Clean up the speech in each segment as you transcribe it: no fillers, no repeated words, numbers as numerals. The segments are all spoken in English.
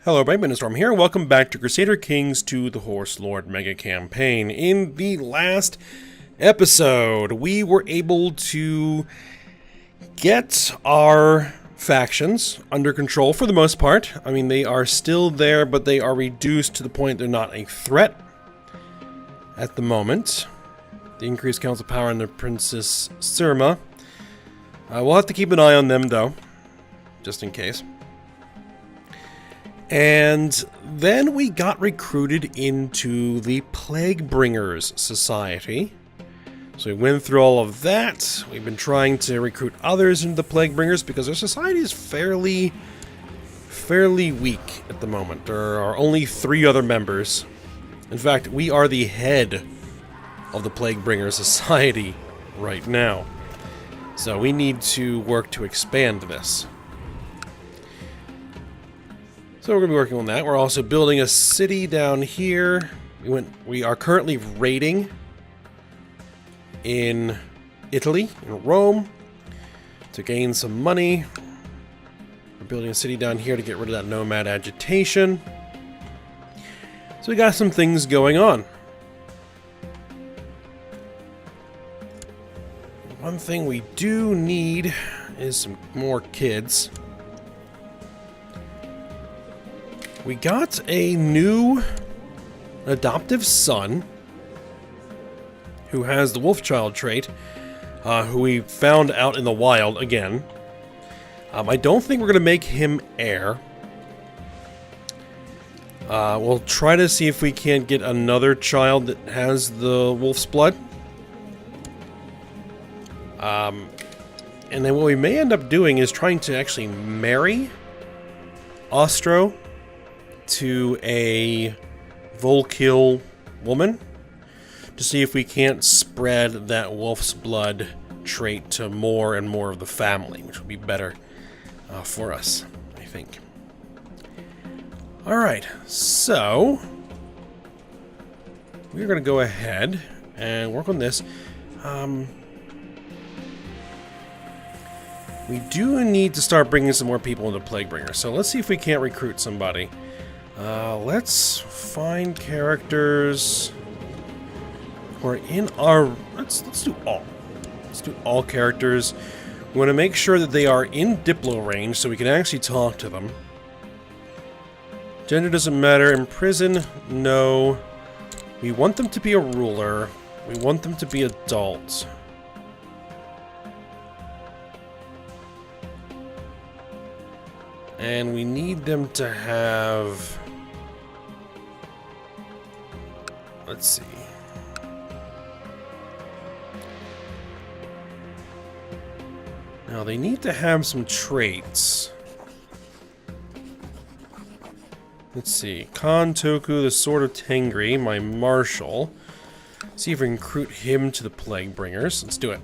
Hello, everybody, Storm here. Welcome back to Crusader Kings II, the Horse Lord Mega Campaign. In the last episode, we were able to get our factions under control for the most part. I mean, they are still there, but they are reduced to the point they're not a threat at the moment. The increased council power under Princess Surma. We'll have to keep an eye on them, though, just in case. And then we got recruited into the Plague Bringers Society. So we went through all of that. We've been trying to recruit others into the Plague Bringers because our society is fairly weak at the moment. There are only 3 other members. In fact, we are the head of the Plague Bringers Society right now. So we need to work to expand this. So we're going to be working on that. We're also building a city down here. We are currently raiding in Italy, in Rome, to gain some money. We're building a city down here to get rid of that nomad agitation. So we got some things going on. One thing we do need is some more kids. We got a new adoptive son who has the Wolfchild trait, who we found out in the wild again. I don't think we're going to make him heir. We'll try to see if we can't get another child that has the wolf's blood. And then what we may end up doing is trying to actually marry Ostro to a Volkill woman to see if we can't spread that wolf's blood trait to more and more of the family, which would be better for us, I think. Alright, so we're going to go ahead and work on this. We do need to start bringing some more people into Plaguebringer, so let's see if we can't recruit somebody. Let's find characters who are in our... Let's do all. Let's do all characters. We want to make sure that they are in Diplo range so we can actually talk to them. Gender doesn't matter. In prison, no. We want them to be a ruler. We want them to be adults. And we need them to have... Let's see. Now, they need to have some traits. Let's see. Khan Toku, the Sword of Tengri, my marshal. See if we can recruit him to the Plague Bringers. Let's do it.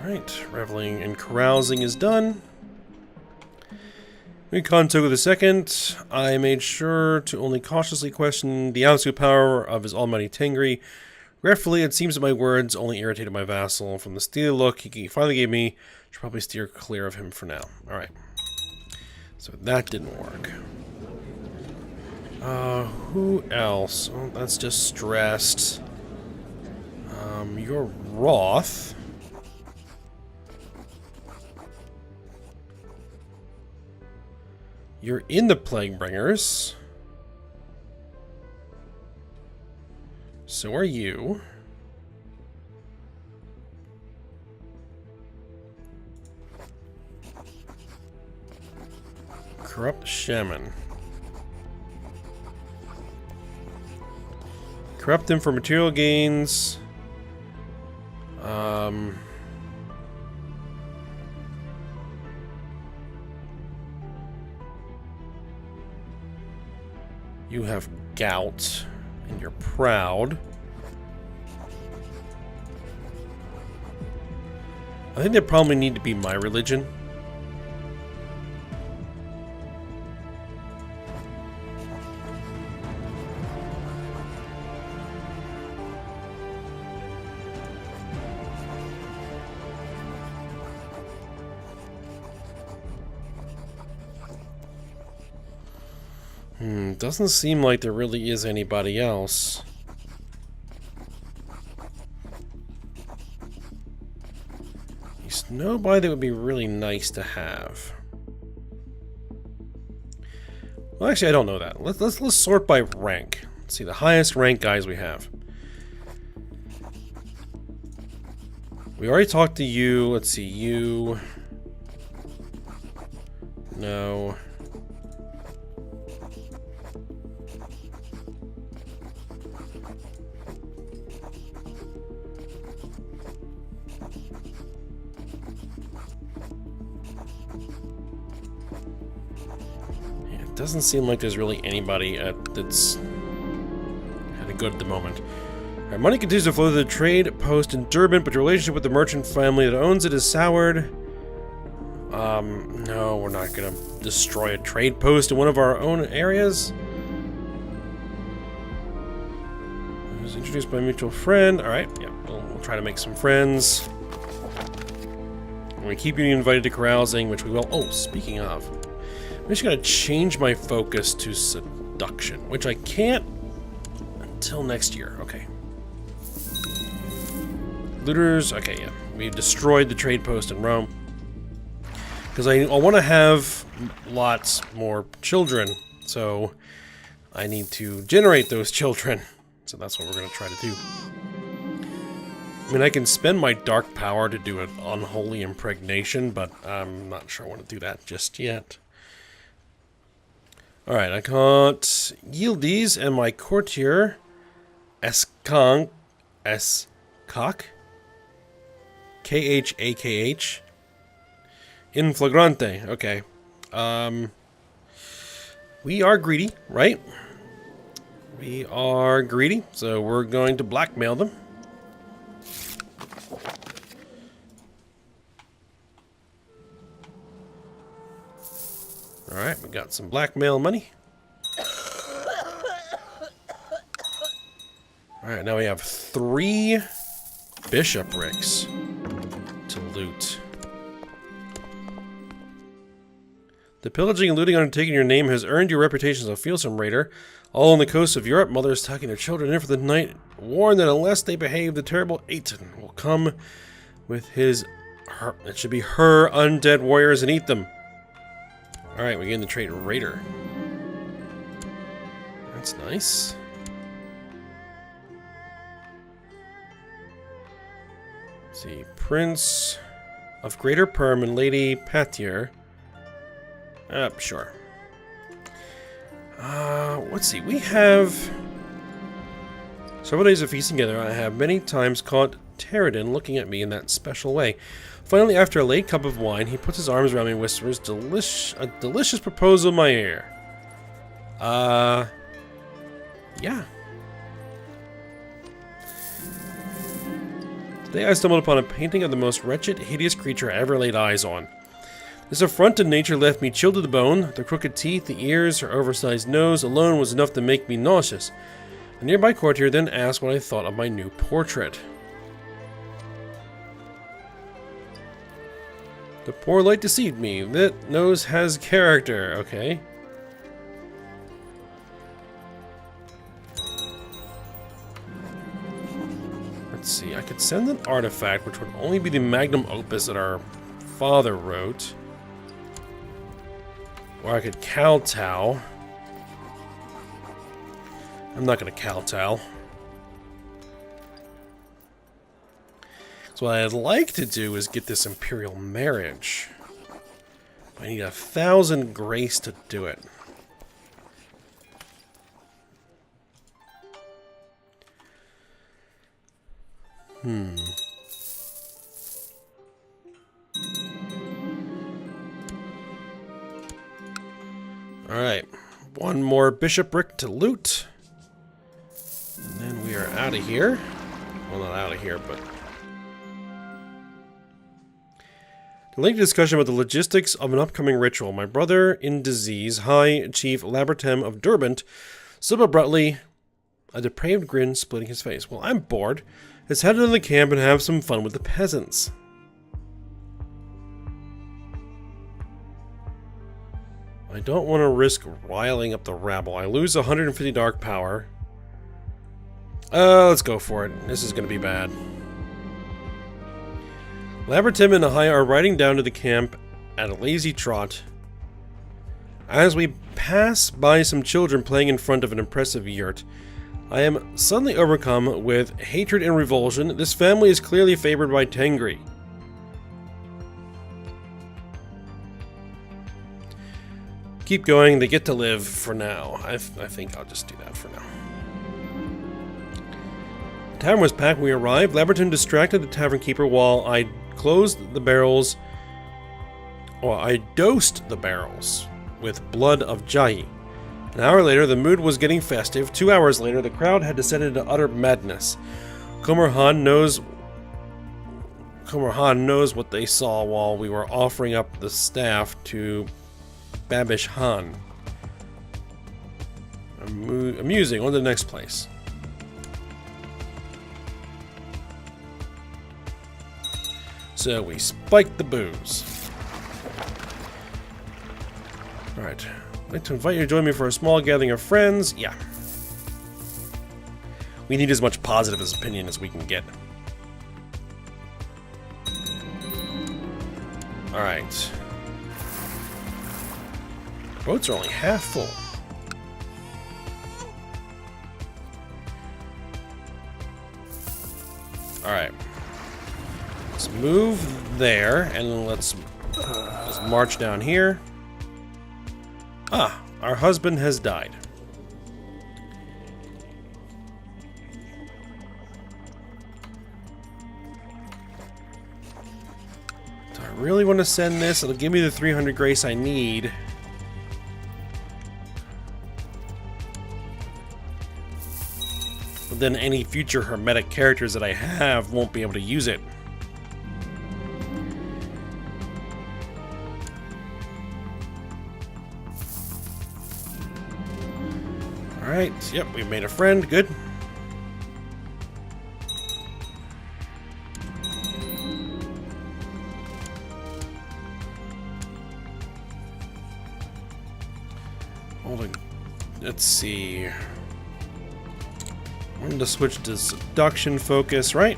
Alright, reveling and carousing is done. We Toku the Second. I made sure to only cautiously question the absolute power of his almighty Tengri. Regretfully, it seems that my words only irritated my vassal. From the steely look he finally gave me, should probably steer clear of him for now. Alright. So that didn't work. Who else? Oh, that's just stressed. You're Roth. You're in the Plague Bringers. So are you. Corrupt Shaman. Corrupt him for material gains. You have gout, and you're proud. I think they probably need to be my religion. Doesn't seem like there really is anybody else. There's nobody that would be really nice to have. Well, actually, I don't know that. Let's sort by rank. Let's see the highest rank guys we have. We already talked to you. Let's see, you. No. Yeah, it doesn't seem like there's really anybody that's kind of good at the moment. Our money continues to flow to the trade post in Durban, but your relationship with the merchant family that owns it is soured. No, we're not gonna destroy a trade post in one of our own areas. It was introduced by a mutual friend. Alright, yeah, we'll try to make some friends. And we keep getting invited to carousing, which we will. Oh, speaking of, I'm just gonna change my focus to seduction, which I can't until next year. Okay. Looters, okay, yeah. We destroyed the trade post in Rome. Because I want to have lots more children, so I need to generate those children. So that's what we're going to try to do. I mean, I can spend my dark power to do an unholy impregnation, but I'm not sure I want to do that just yet. Alright, I can't yield these, and my courtier, Khakh, K-H-A-K-H, in flagrante. Okay. We are greedy, right? We are greedy, so we're going to blackmail them. Alright, we got some blackmail money. Alright, now we have 3 bishoprics to loot. The pillaging and looting undertaken in your name has earned your reputation as a fearsome raider. All on the coast of Europe, mothers tucking their children in for the night, warn that unless they behave, the terrible Aten will come with his, it should be her undead warriors and eat them. Alright, we gain the trait Raider. That's nice. Let's see, Prince of Greater Perm and Lady Patier. Sure. Let's see, we have several days of feasting together. I have many times caught Pterodon looking at me in that special way. Finally, after a late cup of wine, he puts his arms around me and whispers, a delicious proposal in my ear. Yeah. Today I stumbled upon a painting of the most wretched, hideous creature I ever laid eyes on. This affront to nature left me chilled to the bone. The crooked teeth, the ears, her oversized nose alone was enough to make me nauseous. A nearby courtier then asked what I thought of my new portrait. The poor light deceived me. That nose has character. Okay. Let's see. I could send an artifact, which would only be the magnum opus that our father wrote. Or I could kowtow. I'm not going to kowtow. So what I'd like to do is get this imperial marriage. I need 1,000 grace to do it. Alright, one more bishopric to loot. And then we are out of here. Well, not out of here, but... The lengthy discussion about the logistics of an upcoming ritual. My brother in disease, High Chief Labertem of Durbant, stood abruptly, a depraved grin splitting his face. Well, I'm bored. Let's head into the camp and have some fun with the peasants. I don't want to risk riling up the rabble. I lose 150 dark power. Let's go for it. This is going to be bad. Labertim and Ahai are riding down to the camp at a lazy trot as we pass by some children playing in front of an impressive yurt. I am suddenly overcome with hatred and revulsion. This family is clearly favored by Tengri. Keep going, they get to live for now. I think I'll just do that for now. The tavern was packed when we arrived. Laberton distracted the tavern keeper while I closed the barrels. Well, I dosed the barrels with blood of Jai. An hour later, the mood was getting festive. 2 hours later, the crowd had descended into utter madness. Khmer Han knows what they saw while we were offering up the staff to Babish Han. Amusing. On to the next place. So we spiked the booze. Alright. I'd like to invite you to join me for a small gathering of friends. Yeah. We need as much positive opinion as we can get. Alright. Boats are only half full. Alright. Let's move there, and let's march down here. Ah, our husband has died. Do I really want to send this? It'll give me the 300 grace I need. But then any future hermetic characters that I have won't be able to use it. Alright, yep, we made a friend, good. Hold on, let's see. I'm going to switch to seduction focus, right?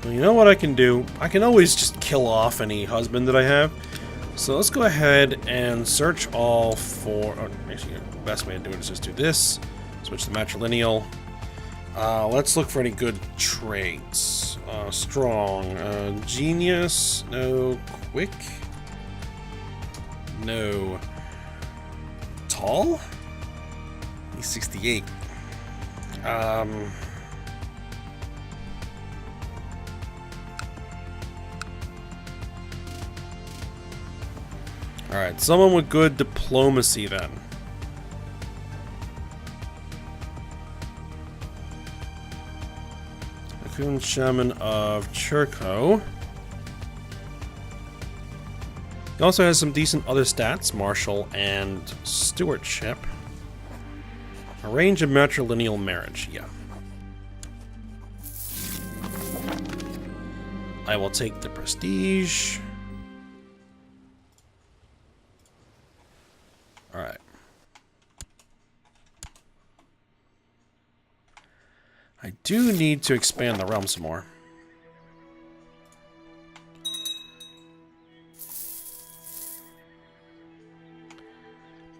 Well, you know what I can do? I can always just kill off any husband that I have. So let's go ahead and search all for... Oh, actually, the best way to do it is just do this. Switch to matrilineal. Let's look for any good traits. Strong. Genius. No. Quick. No. Tall? He's 68. Alright, someone with good diplomacy then. Akun Shaman of Churko. He also has some decent other stats, martial and stewardship. Arrange a matrilineal marriage, yeah. I will take the prestige. Alright. I do need to expand the realm some more.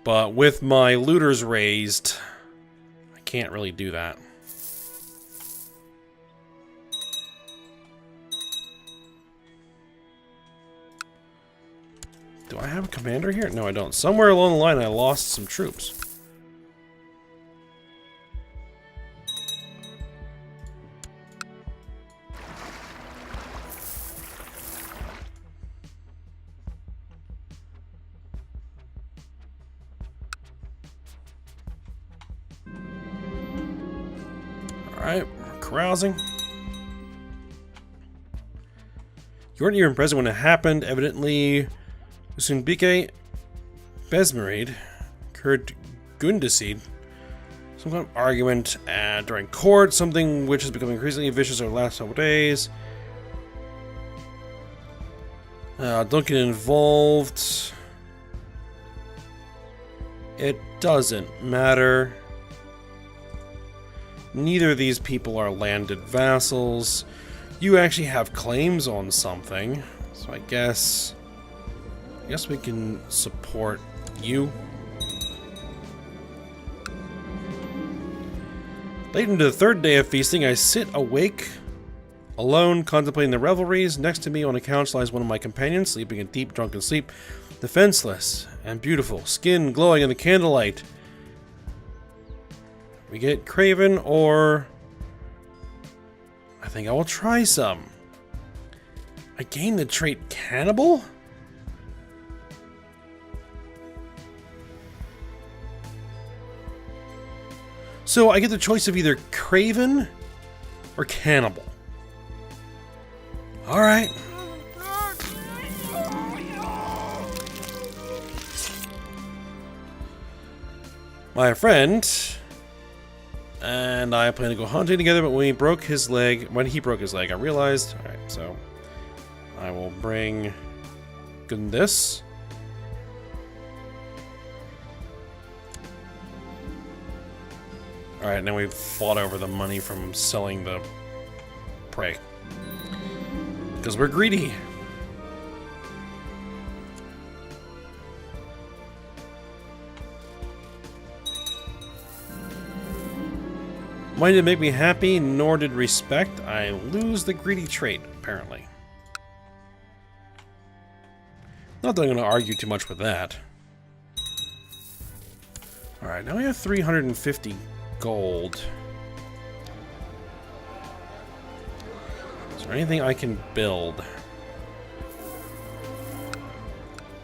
But with my looters raised, I can't really do that. Do I have a commander here? No, I don't. Somewhere along the line, I lost some troops. Alright, we're carousing. You weren't even present when it happened, evidently. Usunbike Besmerid occurred Gundaseed. Some kind of argument during court, something which has become increasingly vicious over the last several days. Don't get involved. It doesn't matter. Neither of these people are landed vassals. You actually have claims on something, so I guess we can support you. Late into the third day of feasting, I sit awake, alone, contemplating the revelries. Next to me on a couch lies one of my companions, sleeping in deep, drunken sleep, defenseless and beautiful, skin glowing in the candlelight. We get Craven, or I think I will try some. I gain the trait Cannibal? So I get the choice of either Craven or Cannibal. Alright. My friend and I plan to go hunting together, but when he broke his leg, I realized, alright, so I will bring this. Alright, now we've fought over the money from selling the prey. Because we're greedy. Money didn't make me happy, nor did respect. I lose the greedy trait, apparently. Not that I'm going to argue too much with that. Alright, now we have 350 gold. Is there anything I can build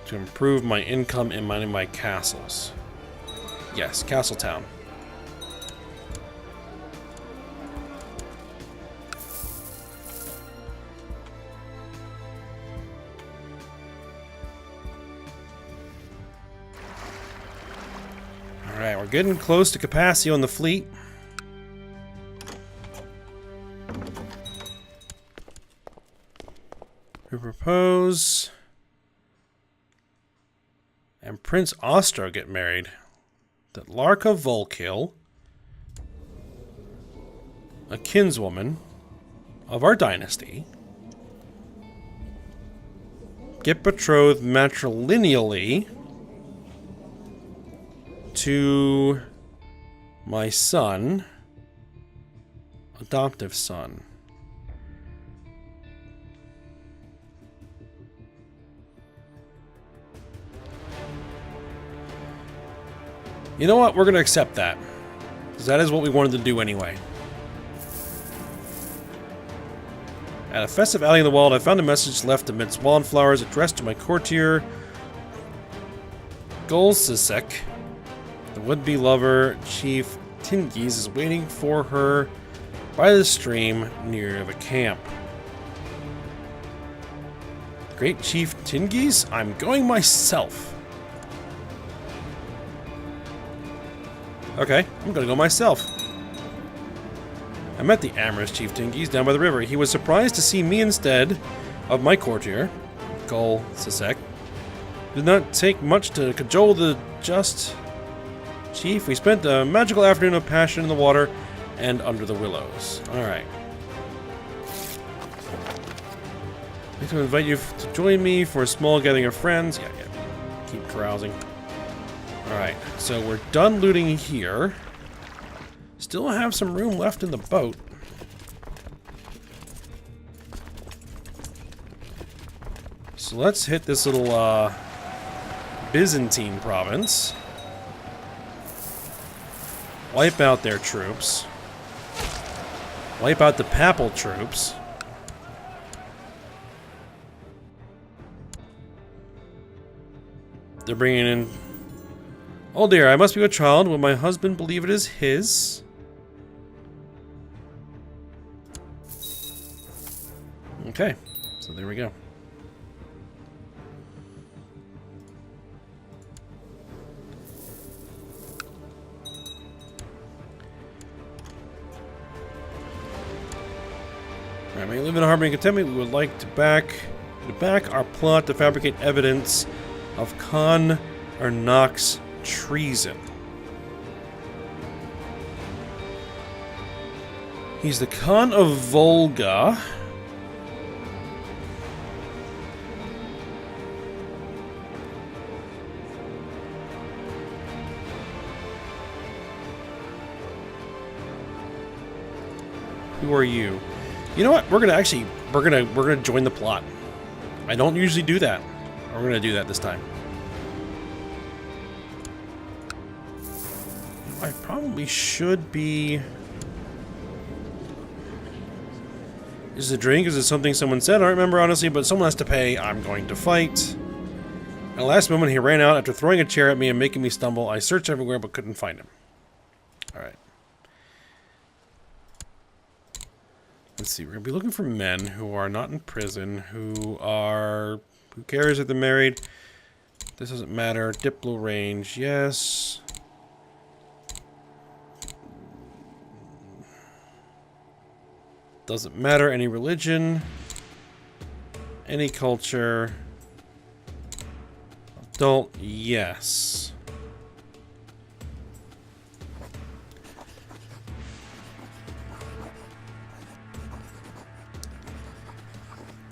to improve my income in my castles? Yes, Castle Town. Alright, we're getting close to capacity on the fleet. We propose and Prince Ostro get married. That Larka Volkill, a kinswoman of our dynasty, get betrothed matrilineally to my son, adoptive son. You know what? We're going to accept that. Because that is what we wanted to do anyway. At a festive outing in the wild, I found a message left amidst wildflowers addressed to my courtier, Golsisek. The would-be lover, Chief Tingis, is waiting for her by the stream near the camp. Great Chief Tingis? I'm going myself. Okay, I'm gonna go myself. I met the amorous Chief Tingis down by the river. He was surprised to see me instead of my courtier, Gul Sisek. It did not take much to cajole the just chief. We spent a magical afternoon of passion in the water and under the willows. Alright. I'd like to invite you to join me for a small gathering of friends. Yeah. Keep carousing. Alright, so we're done looting here. Still have some room left in the boat. So let's hit this little Byzantine province. Wipe out their troops. Wipe out the papal troops. They're bringing in... Oh dear, I must be a child. Will my husband believe it is his? Okay, so there we go. Alright, may live in harmony and contentment. We would like to back to back our plot to fabricate evidence of Khan Ernak's treason. He's the Khan of Volga. Who are you? You know what? We're gonna join the plot. I don't usually do that. We're gonna do that this time. I probably should be. Is it a drink? Is it something someone said? I don't remember honestly, but someone has to pay. I'm going to fight. At the last moment, he ran out after throwing a chair at me and making me stumble. I searched everywhere but couldn't find him. All right. Let's see, we're going to be looking for men who are not in prison, who cares if they're married? This doesn't matter. Diplo range, yes. Doesn't matter. Any religion, any culture. Adult, yes.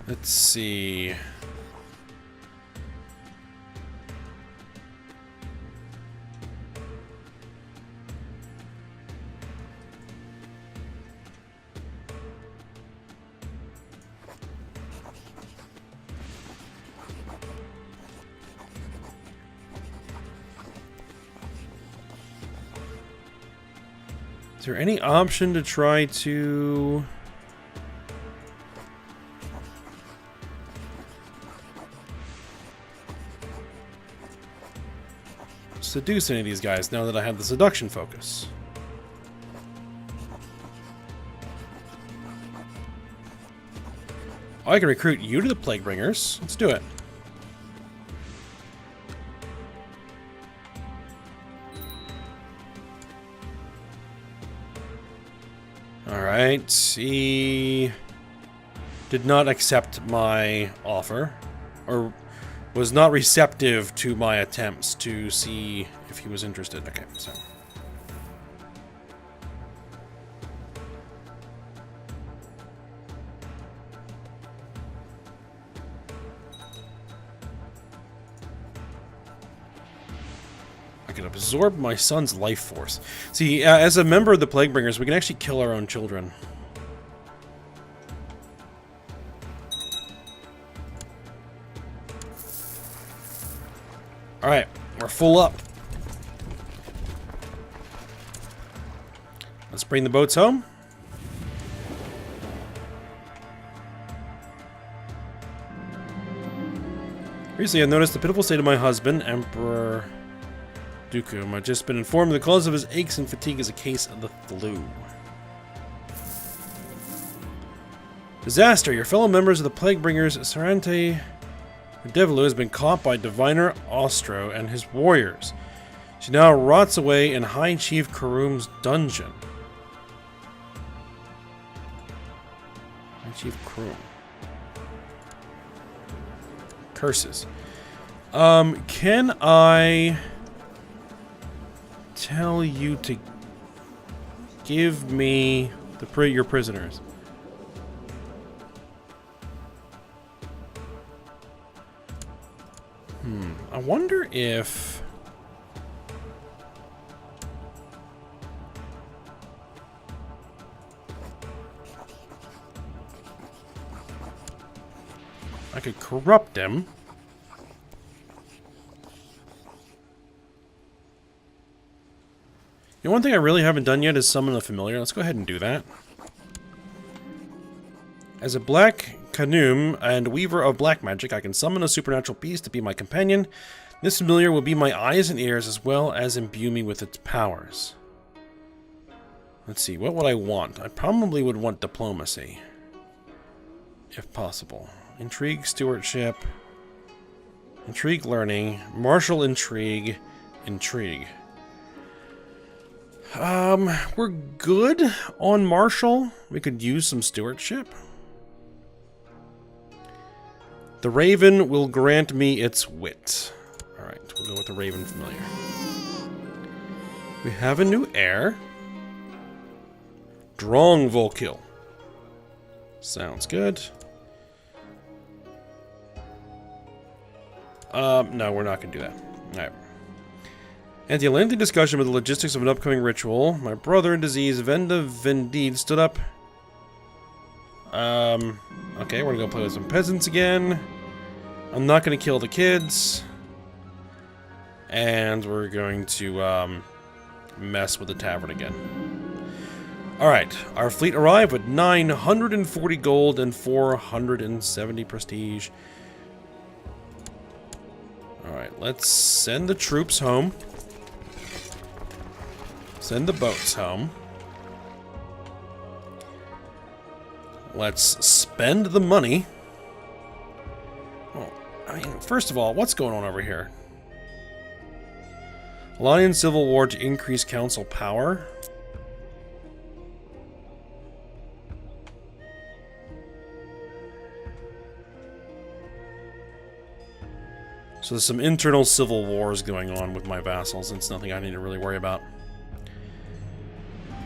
Let's see. Is there any option to try to seduce any of these guys now that I have the seduction focus? Oh, I can recruit you to the Plague Bringers. Let's do it. Alright, he did not accept my offer, or was not receptive to my attempts to see if he was interested. Okay, so. I can absorb my son's life force. See, as a member of the Plague Bringers, we can actually kill our own children. Alright, we're full up. Let's bring the boats home. Recently, I've noticed the pitiful state of my husband, Emperor Dukum. I've just been informed the cause of his aches and fatigue is a case of the flu. Disaster! Your fellow members of the Plague Bringers, Sarante Develu, has been caught by Diviner Ostro and his warriors. She now rots away in High Chief Karum's dungeon. High Chief Karum. Curses. Can I tell you to give me your prisoners? I wonder if I could corrupt him. You know, one thing I really haven't done yet is summon a familiar. Let's go ahead and do that. As a black Kanum and weaver of black magic, I can summon a supernatural beast to be my companion. This familiar will be my eyes and ears as well as imbue me with its powers. Let's see, what would I want? I probably would want diplomacy, if possible. Intrigue, stewardship, intrigue, learning, martial intrigue, intrigue. We're good on martial. We could use some stewardship. The Raven will grant me its wit. Alright, we'll go with the Raven familiar. We have a new heir. Drong Volkill. Sounds good. No, we're not going to do that. Alright. And the lengthy discussion about the logistics of an upcoming ritual, my brother in disease, Venda Vendide, stood up. Okay, we're gonna go play with some peasants again. I'm not gonna kill the kids. And we're going to, mess with the tavern again. Alright, our fleet arrived with 940 gold and 470 prestige. Alright, let's send the troops home. Send the boats home. Let's spend the money. Oh, I mean, first of all, what's going on over here? Alliance Civil War to increase council power. So there's some internal civil wars going on with my vassals. It's nothing I need to really worry about.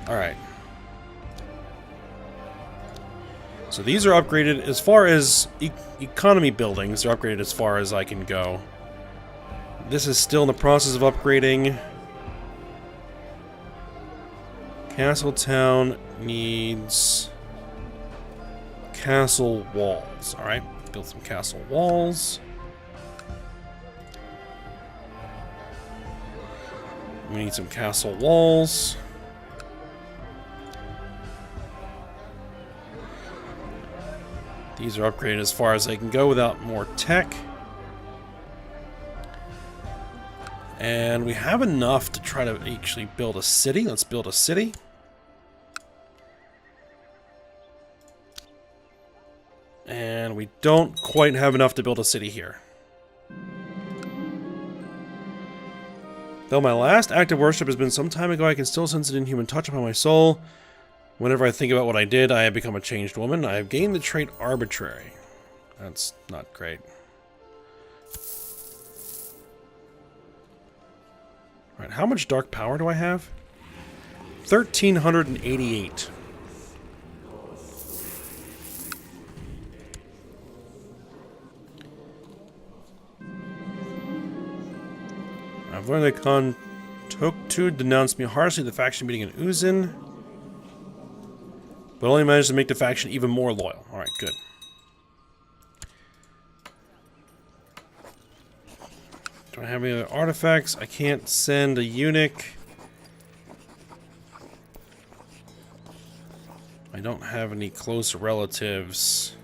Alright. So these are upgraded as far as economy buildings. They're upgraded as far as I can go. This is still in the process of upgrading. Castletown needs castle walls. Alright, build some castle walls. We need some castle walls. These are upgraded as far as they can go without more tech. And we have enough to try to actually build a city. Let's build a city. And we don't quite have enough to build a city here. Though my last act of worship has been some time ago, I can still sense an inhuman touch upon my soul. Whenever I think about what I did, I have become a changed woman. I have gained the trait arbitrary. That's not great. Alright, how much dark power do I have? 1,388. I've learned that CK2 denounced me harshly at the faction meeting in Uzin, but only managed to make the faction even more loyal. Alright, good. Do I have any other artifacts? I can't send a eunuch. I don't have any close relatives.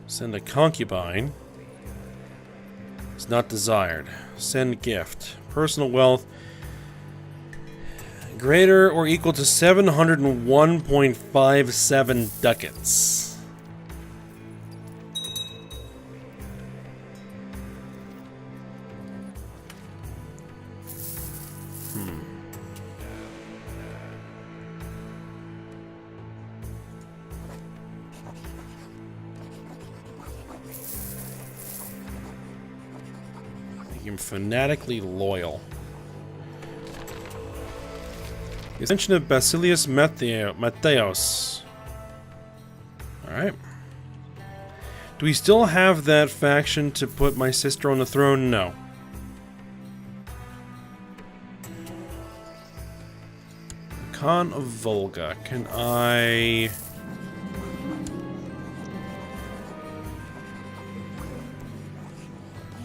Send a concubine. It's not desired. Send gift. Personal wealth. Greater or equal to 701.57 ducats. I'm fanatically loyal. The ascension of Basilius Matthäus. Alright. Do we still have that faction to put my sister on the throne? No. Khan of Volga. Can I...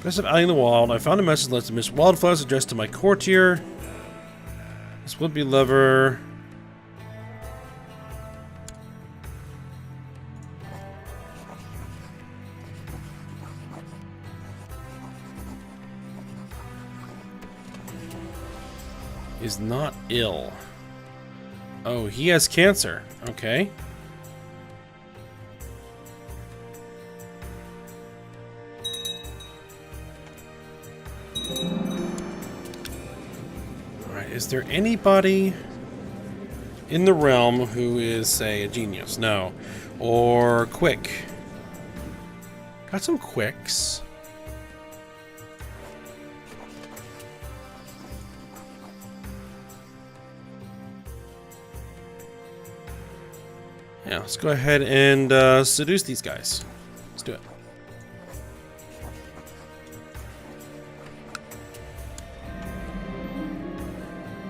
Best of Alley in the Wild. I found a message that Miss Wildflowers addressed to my courtier. This would-be lover. Is not ill. Oh, he has cancer. Okay. is there anybody in the realm who is, say, a genius? No. Or quick. Got some quicks. Yeah, let's go ahead and seduce these guys. Let's do it.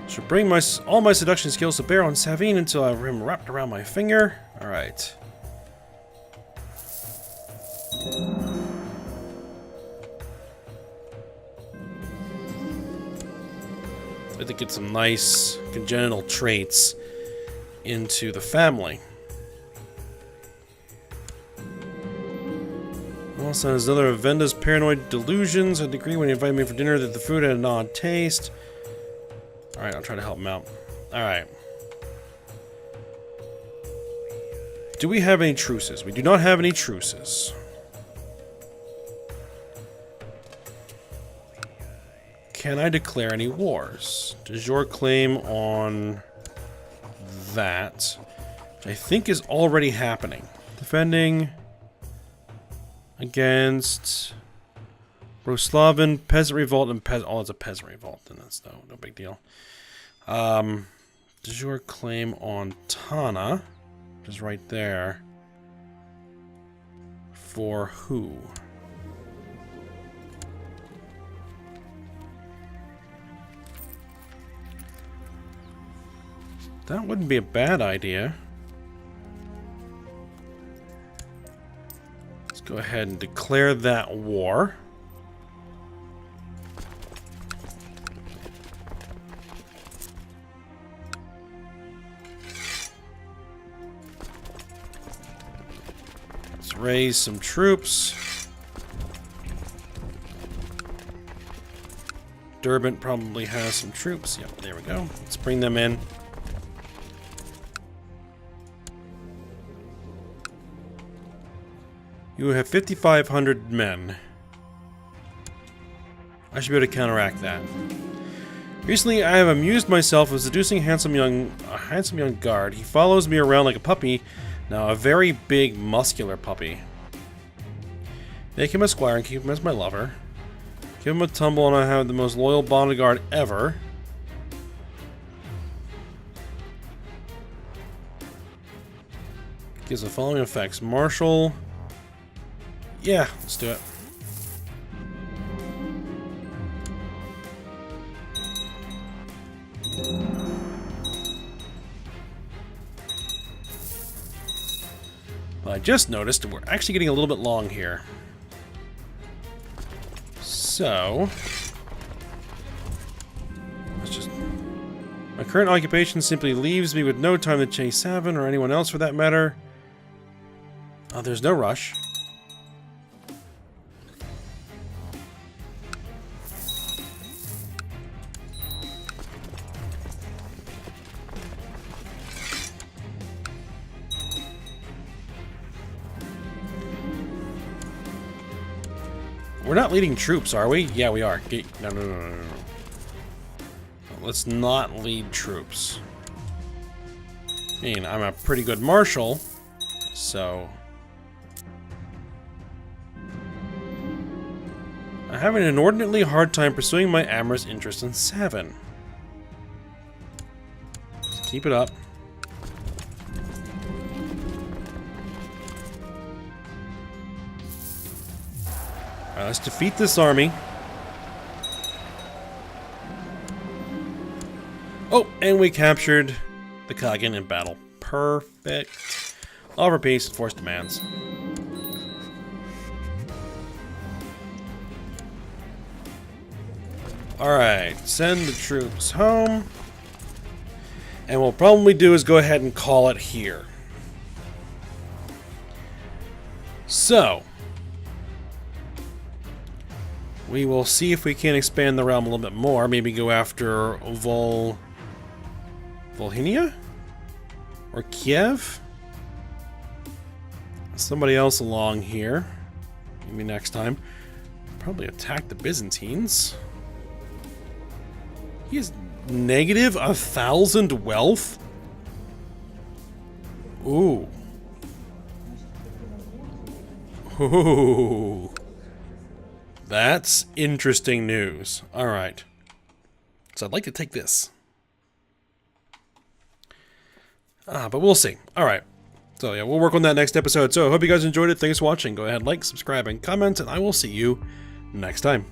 Should bring all my seduction skills to bear on Savine until I have him wrapped around my finger. Alright. I have to get some nice congenital traits into the family. Also, there's another of Venda's paranoid delusions. A degree when he invited me for dinner that the food had an odd taste. Alright, I'll try to help him out. Alright. Do we have any truces? We do not have any truces. Can I declare any wars? Does your claim on that, which I think is already happening. Defending against Roslavin, Peasant Revolt, and oh, it's a Peasant Revolt, then that's no big deal. Does your claim on Tana, which is right there, for who? That wouldn't be a bad idea. Let's go ahead and declare that war. Let's raise some troops. Derbent probably has some troops. Yep, there we go. Let's bring them in. You have 5,500 men. I should be able to counteract that. Recently, I have amused myself with seducing a handsome young guard. He follows me around like a puppy. Now, a very big, muscular puppy. Make him a squire and keep him as my lover. Give him a tumble and I have the most loyal bodyguard ever. Gives the following effects. Marshal. Yeah, let's do it. Well, I just noticed we're actually getting a little bit long here. So, let's just... My current occupation simply leaves me with no time to chase Savin or anyone else for that matter. Oh, there's no rush. We're not leading troops, are we? Yeah, we are. No. Let's not lead troops. I mean, I'm a pretty good marshal, so... I'm having an inordinately hard time pursuing my amorous interest in Savin. Just keep it up. Alright, let's defeat this army. Oh, and we captured the Kagan in battle. Perfect. Offer peace, force demands. Alright, send the troops home. And what we'll probably do is go ahead and call it here. So, we will see if we can expand the realm a little bit more. Maybe go after Volhynia? Or Kiev? Somebody else along here. Maybe next time. Probably attack the Byzantines. He has Negative 1,000 wealth? Ooh. Ooh. That's interesting news. Alright. So I'd like to take this. But we'll see. Alright. So yeah, we'll work on that next episode. So I hope you guys enjoyed it. Thanks for watching. Go ahead, like, subscribe, and comment, and I will see you next time.